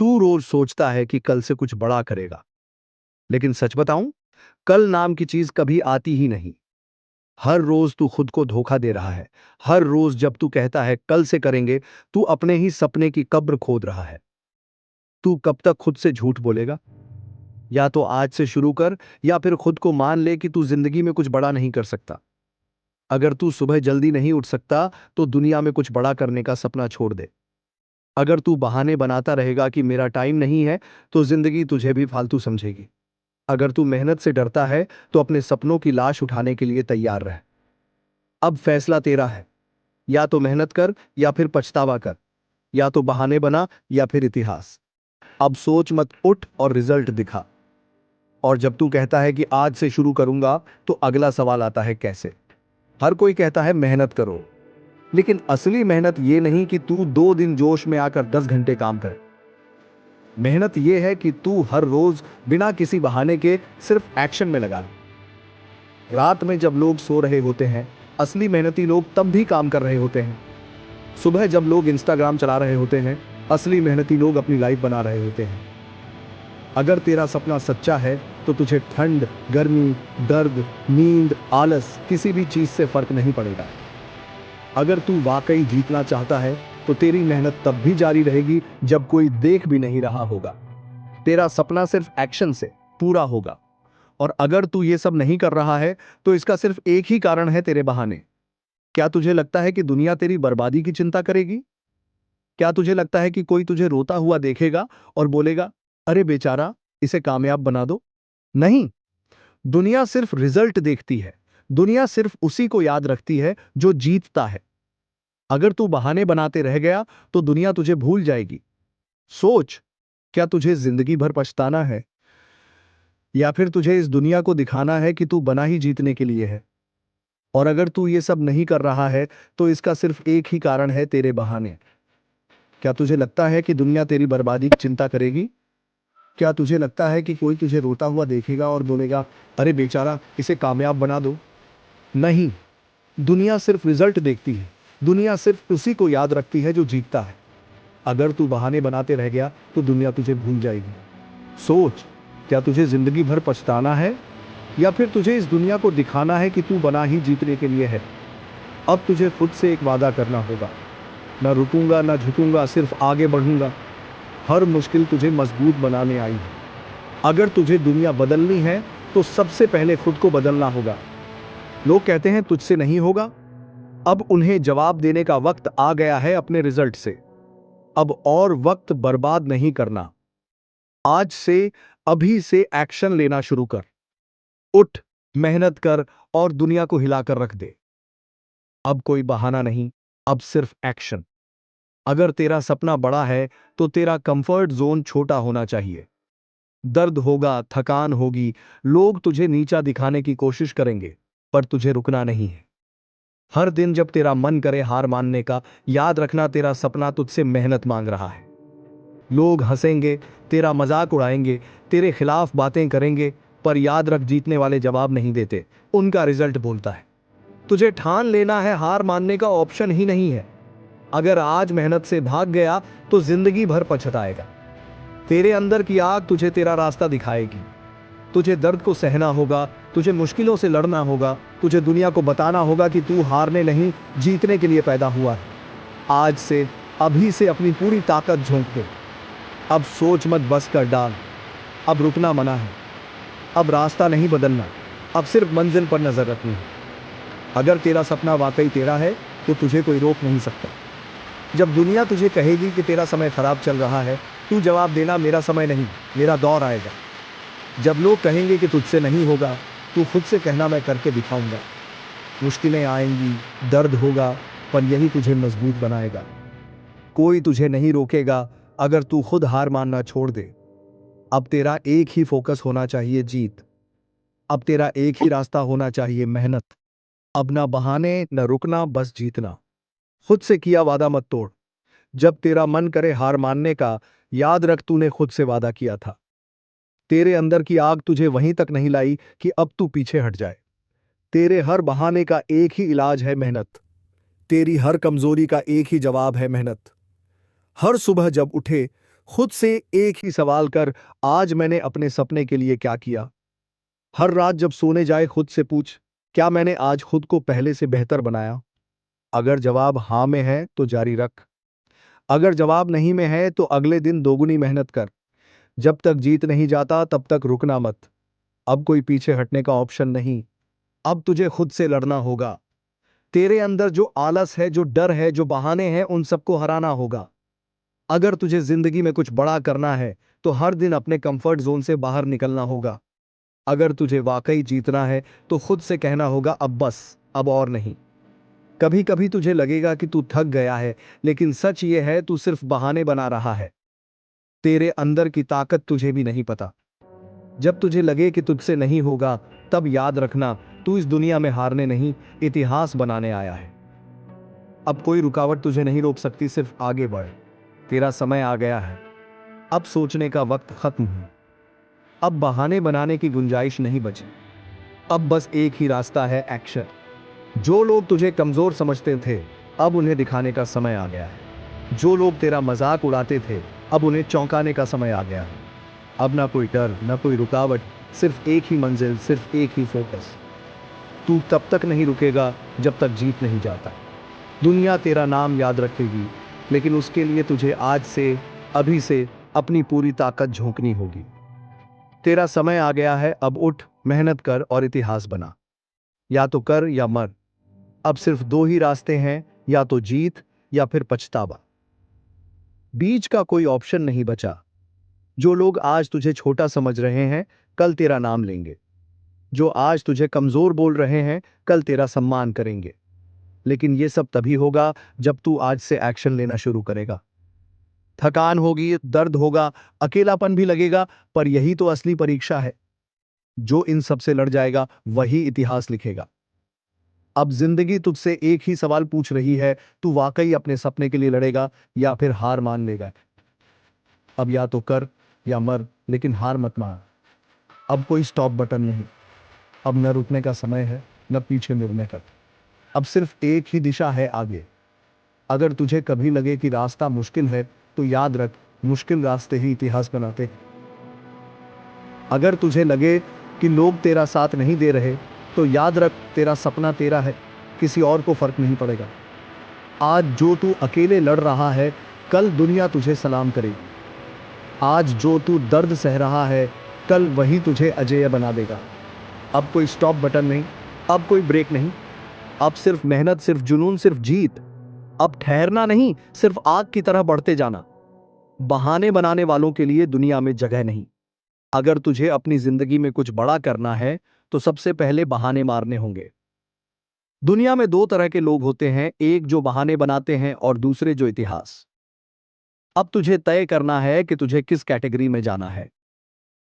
तू रोज सोचता है कि कल से कुछ बड़ा करेगा, लेकिन सच बताऊं, कल नाम की चीज कभी आती ही नहीं। हर रोज तू खुद को धोखा दे रहा है। हर रोज जब तू कहता है कल से करेंगे, तू अपने ही सपने की कब्र खोद रहा है। तू कब तक खुद से झूठ बोलेगा? या तो आज से शुरू कर, या फिर खुद को मान ले कि तू जिंदगी में कुछ बड़ा नहीं कर सकता। अगर तू सुबह जल्दी नहीं उठ सकता, तो दुनिया में कुछ बड़ा करने का सपना छोड़ दे। अगर तू बहाने बनाता रहेगा कि मेरा टाइम नहीं है, तो जिंदगी तुझे भी फालतू समझेगी। अगर तू मेहनत से डरता है, तो अपने सपनों की लाश उठाने के लिए तैयार रह। अब फैसला तेरा है। या तो मेहनत कर, या फिर पछतावा कर। या तो बहाने बना, या फिर इतिहास। अब सोच मत, उठ और रिजल्ट दिखा। और जब तू कहता है कि आज से शुरू करूंगा, तो अगला सवाल आता है कैसे। हर कोई कहता है मेहनत करो, लेकिन असली मेहनत ये नहीं कि तू 2 दिन जोश में आकर 10 घंटे काम कर। मेहनत ये है कि तू हर रोज बिना किसी बहाने के सिर्फ एक्शन में लगा। रात में जब लोग सो रहे होते हैं, असली मेहनती लोग तब भी काम कर रहे होते हैं। सुबह जब लोग इंस्टाग्राम चला रहे होते हैं, असली मेहनती लोग अपनी लाइफ बना रहे होते हैं। अगर तेरा सपना सच्चा है, तो तुझे ठंड, गर्मी, दर्द, नींद, आलस, किसी भी चीज से फर्क नहीं पड़ेगा। अगर तू वाकई जीतना चाहता है, तो तेरी मेहनत तब भी जारी रहेगी जब कोई देख भी नहीं रहा होगा। तेरा सपना सिर्फ एक्शन से पूरा होगा। और अगर तू ये सब नहीं कर रहा है, तो इसका सिर्फ एक ही कारण है, तेरे बहाने। क्या तुझे लगता है कि दुनिया तेरी बर्बादी की चिंता करेगी? क्या तुझे लगता है कि कोई तुझे रोता हुआ देखेगा और बोलेगा, अरे बेचारा, इसे कामयाब बना दो? नहीं। दुनिया सिर्फ रिजल्ट देखती है। दुनिया सिर्फ उसी को याद रखती है जो जीतता है। अगर तू बहाने बनाते रह गया, तो दुनिया तुझे भूल जाएगी। सोच, क्या तुझे जिंदगी भर पछताना है, या फिर तुझे इस दुनिया को दिखाना है कि तू बना ही जीतने के लिए है? और अगर तू ये सब नहीं कर रहा है, तो इसका सिर्फ एक ही कारण है, तेरे बहाने। क्या तुझे लगता है कि दुनिया तेरी बर्बादी की चिंता करेगी? क्या तुझे लगता है कि कोई तुझे रोता हुआ देखेगा और बोलेगा, अरे बेचारा, इसे कामयाब बना दो? नहीं। दुनिया सिर्फ रिजल्ट देखती है। दुनिया सिर्फ उसी को याद रखती है जो जीतता है। अगर तू बहाने बनाते रह गया, तो दुनिया तुझे भूल जाएगी। सोच, क्या तुझे जिंदगी भर पछताना है, या फिर तुझे इस दुनिया को दिखाना है कि तू बना ही जीतने के लिए है? अब तुझे खुद से एक वादा करना होगा, न रुकूंगा, न झुकूंगा, सिर्फ आगे बढ़ूंगा। हर मुश्किल तुझे मजबूत बनाने आई है। अगर तुझे दुनिया बदलनी है, तो सबसे पहले खुद को बदलना होगा। लोग कहते हैं तुझसे नहीं होगा। अब उन्हें जवाब देने का वक्त आ गया है, अपने रिजल्ट से। अब और वक्त बर्बाद नहीं करना। आज से, अभी से एक्शन लेना शुरू कर। उठ, मेहनत कर, और दुनिया को हिलाकर रख दे। अब कोई बहाना नहीं, अब सिर्फ एक्शन। अगर तेरा सपना बड़ा है, तो तेरा कंफर्ट जोन छोटा होना चाहिए। दर्द होगा, थकान होगी, लोग तुझे नीचा दिखाने की कोशिश करेंगे, पर तुझे रुकना नहीं है। हर दिन जब तेरा मन करे हार मानने का, याद रखना, तेरा सपना तुझसे मेहनत मांग रहा है। लोग हंसेंगे, तेरा मजाक उड़ाएंगे, तेरे खिलाफ बातें करेंगे, पर याद रख, जीतने वाले जवाब नहीं देते, उनका रिजल्ट बोलता है। तुझे ठान लेना है, हार मानने का ऑप्शन ही नहीं है। अगर आज मेहनत से भाग गया, तो जिंदगी भर पछताएगा। तेरे अंदर की आग तुझे तेरा रास्ता दिखाएगी। तुझे दर्द को सहना होगा, तुझे मुश्किलों से लड़ना होगा, तुझे दुनिया को बताना होगा कि तू हारने नहीं, जीतने के लिए पैदा हुआ है। आज से, अभी से अपनी पूरी ताकत झोंक दे। अब सोच मत, बस कर डाल। अब रुकना मना है। अब रास्ता नहीं बदलना, अब सिर्फ मंजिल पर नजर रखनी है। अगर तेरा सपना वाकई तेरा है, तो तुझे कोई रोक नहीं सकता। जब दुनिया तुझे कहेगी कि तेरा समय खराब चल रहा है, तू जवाब देना, मेरा समय नहीं, मेरा दौर आएगा। जब लोग कहेंगे कि तुझसे नहीं होगा, तू खुद से कहना, मैं करके दिखाऊंगा। मुश्किलें आएंगी, दर्द होगा, पर यही तुझे मजबूत बनाएगा। कोई तुझे नहीं रोकेगा, अगर तू खुद हार मानना छोड़ दे। अब तेरा एक ही फोकस होना चाहिए, जीत। अब तेरा एक ही रास्ता होना चाहिए, मेहनत। अब ना बहाने, न रुकना, बस जीतना। खुद से किया वादा मत तोड़। जब तेरा मन करे हार मानने का, याद रख, तूने खुद से वादा किया था। तेरे अंदर की आग तुझे वहीं तक नहीं लाई कि अब तू पीछे हट जाए। तेरे हर बहाने का एक ही इलाज है, मेहनत। तेरी हर कमजोरी का एक ही जवाब है, मेहनत। हर सुबह जब उठे, खुद से एक ही सवाल कर, आज मैंने अपने सपने के लिए क्या किया? हर रात जब सोने जाए खुद से पूछ, क्या मैंने आज खुद को पहले से बेहतर बनाया? अगर जवाब हाँ में है तो जारी रख। अगर जवाब नहीं में है तो अगले दिन दोगुनी मेहनत कर। जब तक जीत नहीं जाता तब तक रुकना मत। अब कोई पीछे हटने का ऑप्शन नहीं। अब तुझे खुद से लड़ना होगा। तेरे अंदर जो आलस है, जो डर है, जो बहाने हैं, उन सबको हराना होगा। अगर तुझे जिंदगी में कुछ बड़ा करना है तो हर दिन अपने कंफर्ट जोन से बाहर निकलना होगा। अगर तुझे वाकई जीतना है तो खुद से कहना होगा, अब बस, अब और नहीं। कभी कभी तुझे लगेगा कि तू थक गया है, लेकिन सच ये है तू सिर्फ बहाने बना रहा है। तेरे अंदर की ताकत तुझे भी नहीं पता। जब तुझे लगे कि तुझसे नहीं होगा, तब याद रखना, तू इस दुनिया में हारने नहीं, इतिहास बनाने आया है। अब कोई रुकावट तुझे नहीं रोक सकती, सिर्फ आगे बढ़। तेरा समय आ गया है। अब सोचने का वक्त खत्म है। अब बहाने बनाने की गुंजाइश नहीं बची। अब बस एक ही रास्ता है, एक्शन। जो लोग तुझे कमजोर समझते थे, अब उन्हें दिखाने का समय आ गया है। जो लोग तेरा मजाक उड़ाते थे, अब उन्हें चौंकाने का समय आ गया है। अब ना कोई डर, ना कोई रुकावट, सिर्फ एक ही मंजिल, सिर्फ एक ही फोकस। तू तब तक नहीं रुकेगा जब तक जीत नहीं जाता। दुनिया तेरा नाम याद रखेगी, लेकिन उसके लिए तुझे आज से, अभी से अपनी पूरी ताकत झोंकनी होगी। तेरा समय आ गया है, अब उठ, मेहनत कर और इतिहास बना। या तो कर या मर। अब सिर्फ दो ही रास्ते हैं, या तो जीत या फिर पछतावा। बीच का कोई ऑप्शन नहीं बचा। जो लोग आज तुझे छोटा समझ रहे हैं, कल तेरा नाम लेंगे। जो आज तुझे कमजोर बोल रहे हैं, कल तेरा सम्मान करेंगे। लेकिन यह सब तभी होगा जब तू आज से एक्शन लेना शुरू करेगा। थकान होगी, दर्द होगा, अकेलापन भी लगेगा, पर यही तो असली परीक्षा है। जो इन सब से लड़ जाएगा वही इतिहास लिखेगा। अब जिंदगी तुझसे एक ही सवाल पूछ रही है, तू वाकई अपने सपने के लिए लड़ेगा या फिर हार मान लेगा? अब या तो कर या मर, लेकिन हार मत मान। अब कोई स्टॉप बटन नहीं। अब न रुकने का समय है, न पीछे मुड़ने का। अब सिर्फ एक ही दिशा है, आगे। अगर तुझे कभी लगे कि रास्ता मुश्किल है, तो याद रख, मुश्किल रास्ते ही इतिहास बनाते हैं। अगर तुझे लगे कि लोग तेरा साथ नहीं दे रहे, तो याद रख, तेरा सपना तेरा है, किसी और को फर्क नहीं पड़ेगा। आज जो तू अकेले लड़ रहा है, कल दुनिया तुझे सलाम करेगी। आज जो तू दर्द सह रहा है, कल वही तुझे अजेय बना देगा। अब कोई स्टॉप बटन नहीं, अब कोई ब्रेक नहीं। अब सिर्फ मेहनत, सिर्फ जुनून, सिर्फ जीत। अब ठहरना नहीं, सिर्फ आग की तरह बढ़ते जाना। बहाने बनाने वालों के लिए दुनिया में जगह नहीं। अगर तुझे अपनी जिंदगी में कुछ बड़ा करना है, तो सबसे पहले बहाने मारने होंगे। दुनिया में दो तरह के लोग होते हैं, एक जो बहाने बनाते हैं और दूसरे जो इतिहास। अब तुझे तय करना है कि तुझे किस कैटेगरी में जाना है।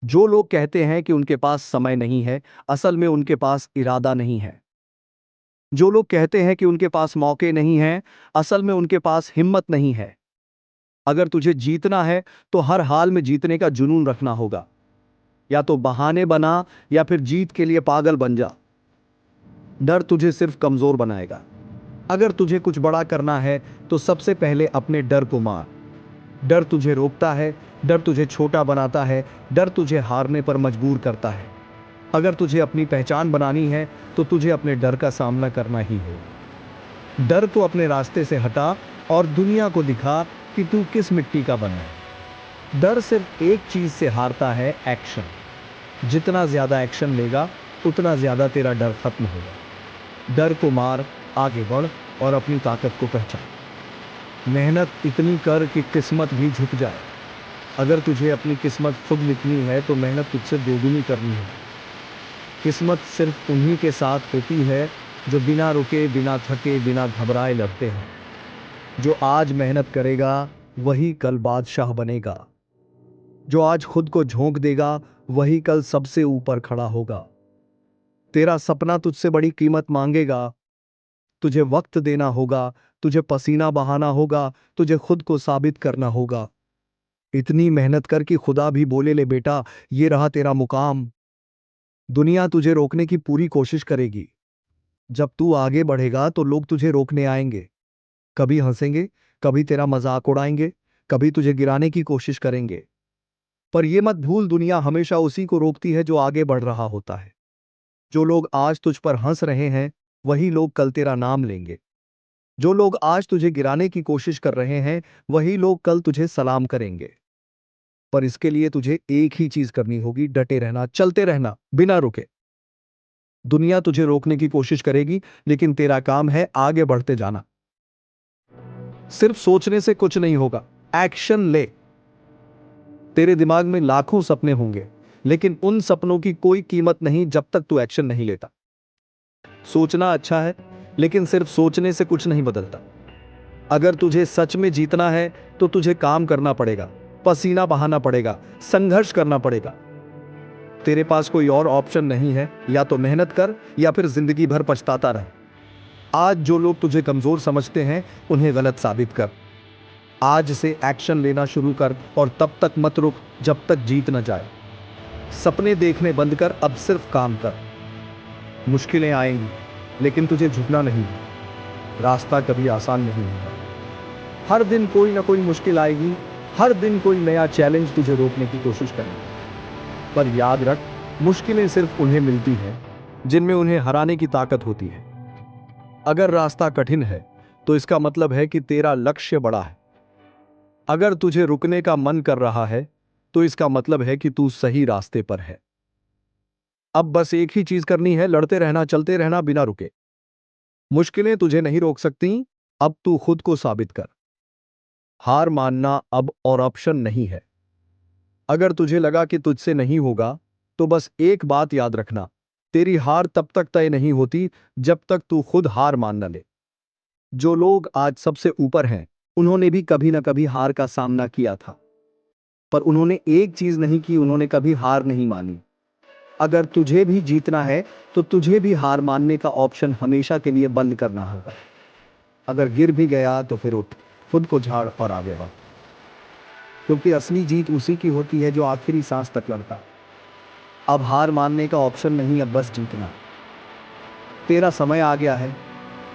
जो लोग कहते हैं कि उनके पास समय नहीं है, असल में उनके पास इरादा नहीं है। जो लोग कहते हैं कि उनके पास मौके नहीं हैं, असल में उनके पास हिम्मत नहीं है। अगर तुझे जीतना है तो हर हाल में जीतने का जुनून रखना होगा। या तो बहाने बना या फिर जीत के लिए पागल बन जा। डर तुझे सिर्फ कमजोर बनाएगा। अगर तुझे कुछ बड़ा करना है तो सबसे पहले अपने डर को मार। डर तुझे रोकता है, डर तुझे छोटा बनाता है, डर तुझे हारने पर मजबूर करता है। अगर तुझे अपनी पहचान बनानी है तो तुझे अपने डर का सामना करना ही होगा। डर को अपने रास्ते से हटा और दुनिया को दिखा कि तू किस मिट्टी का बना है। डर सिर्फ एक चीज से हारता है, एक्शन। जितना ज्यादा एक्शन लेगा, उतना ज्यादा तेरा डर खत्म होगा। डर को मार, आगे बढ़ और अपनी ताकत को पहचान। मेहनत इतनी कर कि किस्मत भी झुक जाए। अगर तुझे अपनी किस्मत खुद लिखनी है तो मेहनत तुझसे दोगुनी करनी है। किस्मत सिर्फ उन्हीं के साथ होती है जो बिना रुके, बिना थके, बिना घबराए लड़ते हैं। जो आज मेहनत करेगा वही कल बादशाह बनेगा। जो आज खुद को झोंक देगा वही कल सबसे ऊपर खड़ा होगा। तेरा सपना तुझसे बड़ी कीमत मांगेगा। तुझे वक्त देना होगा, तुझे पसीना बहाना होगा, तुझे खुद को साबित करना होगा। इतनी मेहनत कर कि खुदा भी बोले, ले बेटा, ये रहा तेरा मुकाम। दुनिया तुझे रोकने की पूरी कोशिश करेगी। जब तू आगे बढ़ेगा तो लोग तुझे रोकने आएंगे। कभी हंसेंगे, कभी तेरा मजाक उड़ाएंगे, कभी तुझे गिराने की कोशिश करेंगे, पर यह मत भूल, दुनिया हमेशा उसी को रोकती है जो आगे बढ़ रहा होता है। जो लोग आज तुझ पर हंस रहे हैं, वही लोग कल तेरा नाम लेंगे। जो लोग आज तुझे गिराने की कोशिश कर रहे हैं, वही लोग कल तुझे सलाम करेंगे। पर इसके लिए तुझे एक ही चीज करनी होगी, डटे रहना, चलते रहना, बिना रुके। दुनिया तुझे रोकने की कोशिश करेगी, लेकिन तेरा काम है आगे बढ़ते जाना। सिर्फ सोचने से कुछ नहीं होगा, एक्शन ले। तेरे दिमाग में लाखों सपने होंगे, लेकिन उन सपनों की कोई कीमत नहीं जब तक तू एक्शन नहीं लेता। सोचना अच्छा है, लेकिन सिर्फ सोचने से कुछ नहीं बदलता। अगर तुझे सच में जीतना है, तो तुझे काम करना पड़ेगा, पसीना बहाना पड़ेगा, संघर्ष करना पड़ेगा। तेरे पास कोई और ऑप्शन नहीं है, या तो मेहनत कर या फिर जिंदगी भर पछताता रह। आज जो लोग तुझे कमजोर समझते हैं, उन्हें गलत साबित कर। आज से एक्शन लेना शुरू कर, और तब तक मत रुक जब तक जीत न जाए। सपने देखने बंद कर, अब सिर्फ काम कर। मुश्किलें आएंगी, लेकिन तुझे झुकना नहीं है। रास्ता कभी आसान नहीं होगा। हर दिन कोई ना कोई मुश्किल आएगी, हर दिन कोई नया चैलेंज तुझे रोकने की कोशिश करेगा। पर याद रख, मुश्किलें सिर्फ उन्हें मिलती हैं जिनमें उन्हें हराने की ताकत होती है। अगर रास्ता कठिन है, तो इसका मतलब है कि तेरा लक्ष्य बड़ा है। अगर तुझे रुकने का मन कर रहा है, तो इसका मतलब है कि तू सही रास्ते पर है। अब बस एक ही चीज करनी है, लड़ते रहना, चलते रहना, बिना रुके। मुश्किलें तुझे नहीं रोक सकती, अब तू खुद को साबित कर। हार मानना अब और ऑप्शन नहीं है। अगर तुझे लगा कि तुझसे नहीं होगा, तो बस एक बात याद रखना, तेरी हार तब तक तय नहीं होती जब तक तू खुद हार मान न ले। जो लोग आज सबसे ऊपर हैं, उन्होंने भी कभी ना कभी हार का सामना किया था, पर उन्होंने एक चीज नहीं की, उन्होंने कभी हार नहीं मानी। अगर तुझे भी जीतना है, तो तुझे भी हार मानने का ऑप्शन हमेशा के लिए बंद करना होगा। अगर गिर भी गया तो फिर उठ, खुद को झाड़ और आगे बढ़। क्योंकि असली जीत उसी की होती है जो आखिरी सांस तक लड़ता। अब हार मानने का ऑप्शन नहीं, अब बस जीतना। तेरा समय आ गया है।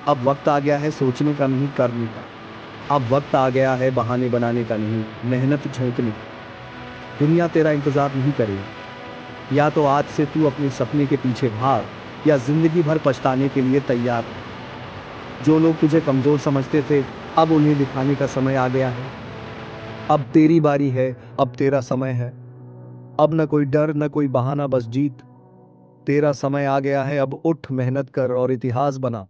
अब वक्त आ गया है सोचने का, नहीं करने का। अब वक्त आ गया है बहाने बनाने का, नहीं मेहनत झोंकने का। दुनिया तेरा इंतजार नहीं करेगी। या तो आज से तू अपने सपने के पीछे भाग, या जिंदगी भर पछताने के लिए तैयार है। जो लोग तुझे कमजोर समझते थे, अब उन्हें दिखाने का समय आ गया है। अब तेरी बारी है, अब तेरा समय है। अब न कोई डर, न कोई बहाना, बस जीत। तेरा समय आ गया है, अब उठ, मेहनत कर और इतिहास बना।